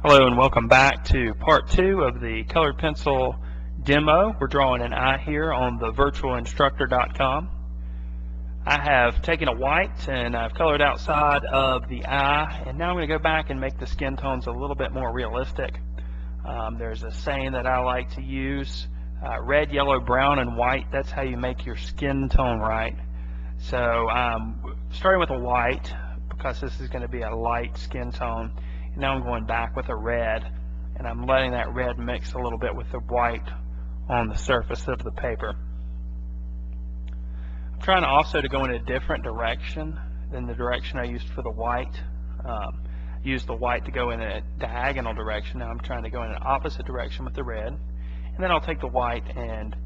Hello and welcome back to part 2 of the colored pencil demo. We're drawing an eye here on the virtualinstructor.com. I have taken a white and I've colored outside of the eye, and now I'm going to go back and make the skin tones a little bit more realistic. There's a saying that I like to use, red, yellow, brown, and white. That's how you make your skin tone right. So starting with a white, because this is going to be a light skin tone. Now I'm going back with a red, and I'm letting that red mix a little bit with the white on the surface of the paper. I'm trying also to go in a different direction than the direction I used for the white. I used the white to go in a diagonal direction. Now I'm trying to go in an opposite direction with the red. And then I'll take the white and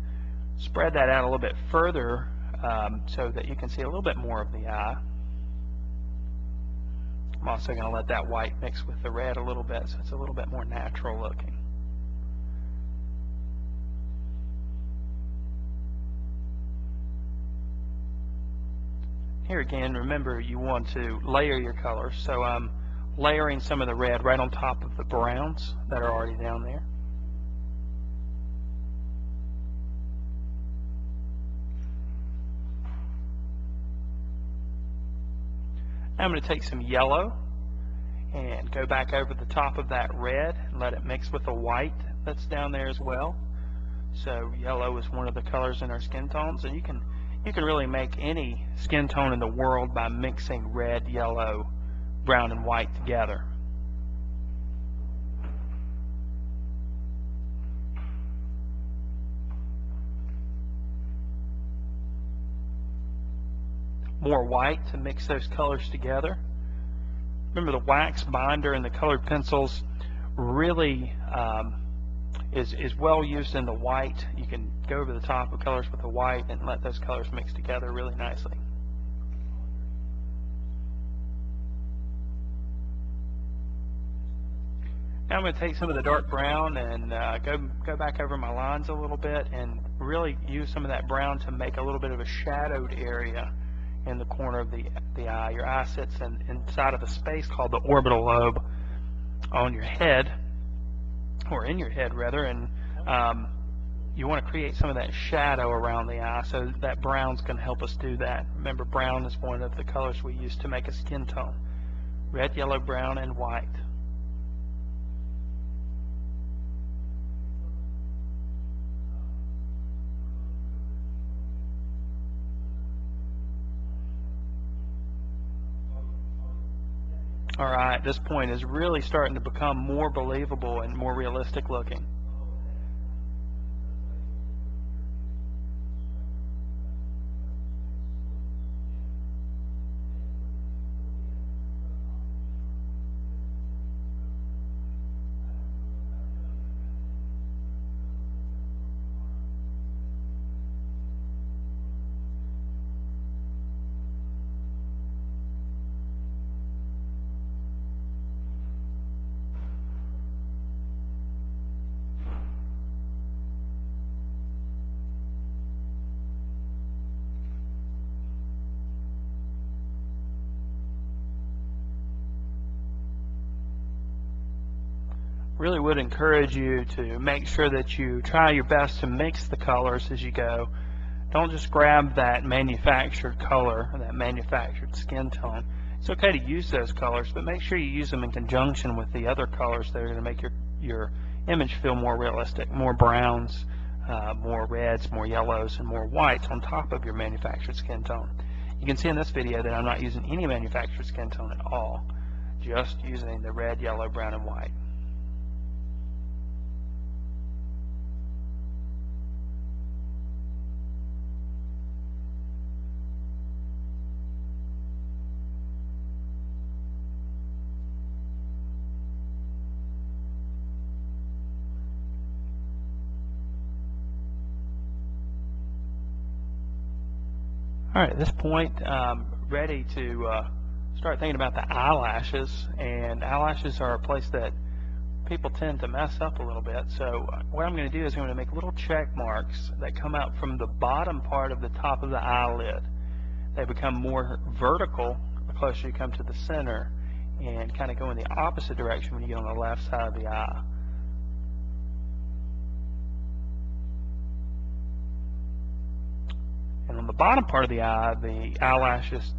spread that out a little bit further so that you can see a little bit more of the eye. I'm also going to let that white mix with the red a little bit so it's a little bit more natural looking. Here again, remember you want to layer your colors, so I'm layering some of the red right on top of the browns that are already down there. Now I'm going to take some yellow and go back over the top of that red and let it mix with the white that's down there as well. So yellow is one of the colors in our skin tones, and you can really make any skin tone in the world by mixing red, yellow, brown, and white together. More white to mix those colors together. Remember, the wax binder and the colored pencils really is well used in the white. You can go over the top of colors with the white and let those colors mix together really nicely. Now I'm going to take some of the dark brown and go back over my lines a little bit and really use some of that brown to make a little bit of a shadowed area in the corner of the eye. Your eye sits inside of a space called the orbital lobe on your head, or in your head rather, and you want to create some of that shadow around the eye, so that brown's going to help us do that. Remember, brown is one of the colors we use to make a skin tone. Red, yellow, brown, and white. Alright, this point is really starting to become more believable and more realistic looking. Really would encourage you to make sure that you try your best to mix the colors as you go. Don't just grab that manufactured color, that manufactured skin tone. It's okay to use those colors, but make sure you use them in conjunction with the other colors that are going to make your image feel more realistic. More browns, more reds, more yellows, and more whites on top of your manufactured skin tone. You can see in this video that I'm not using any manufactured skin tone at all, just using the red, yellow, brown, and white. Alright, at this point, I'm ready to start thinking about the eyelashes, and eyelashes are a place that people tend to mess up a little bit. So what I'm going to do is I'm going to make little check marks that come out from the bottom part of the top of the eyelid. They become more vertical the closer you come to the center, and kind of go in the opposite direction when you get on the left side of the eye. And on the bottom part of the eyelashes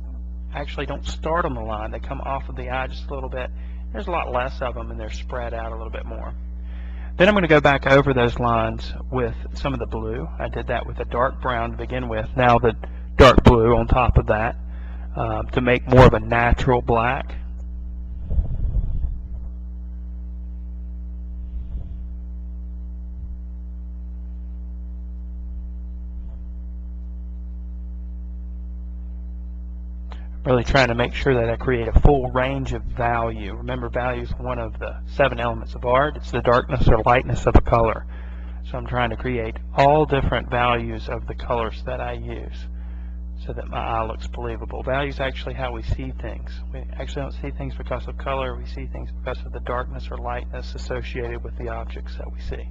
actually don't start on the line. They come off of the eye just a little bit. There's a lot less of them, and they're spread out a little bit more. Then I'm going to go back over those lines with some of the blue. I did that with a dark brown to begin with. Now the dark blue on top of that to make more of a natural black. Really trying to make sure that I create a full range of value. Remember, value is one of the 7 elements of art. It's the darkness or lightness of a color. So I'm trying to create all different values of the colors that I use so that my eye looks believable. Value is actually how we see things. We actually don't see things because of color. We see things because of the darkness or lightness associated with the objects that we see.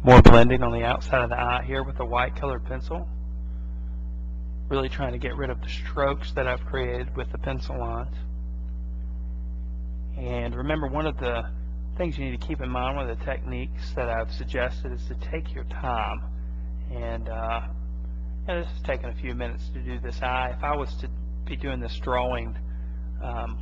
More blending on the outside of the eye here with a white colored pencil. Really trying to get rid of the strokes that I've created with the pencil lines. And remember, one of the things you need to keep in mind, one of the techniques that I've suggested, is to take your time. And this has taken a few minutes to do this eye. If I was to be doing this drawing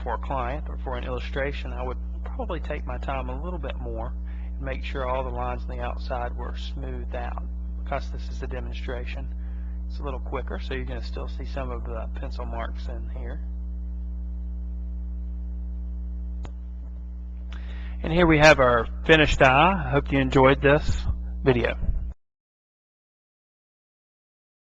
for a client or for an illustration, I would probably take my time a little bit more. Make sure all the lines on the outside were smoothed out. Because this is a demonstration, it's a little quicker, so you're going to still see some of the pencil marks in here. And here we have our finished eye. I hope you enjoyed this video.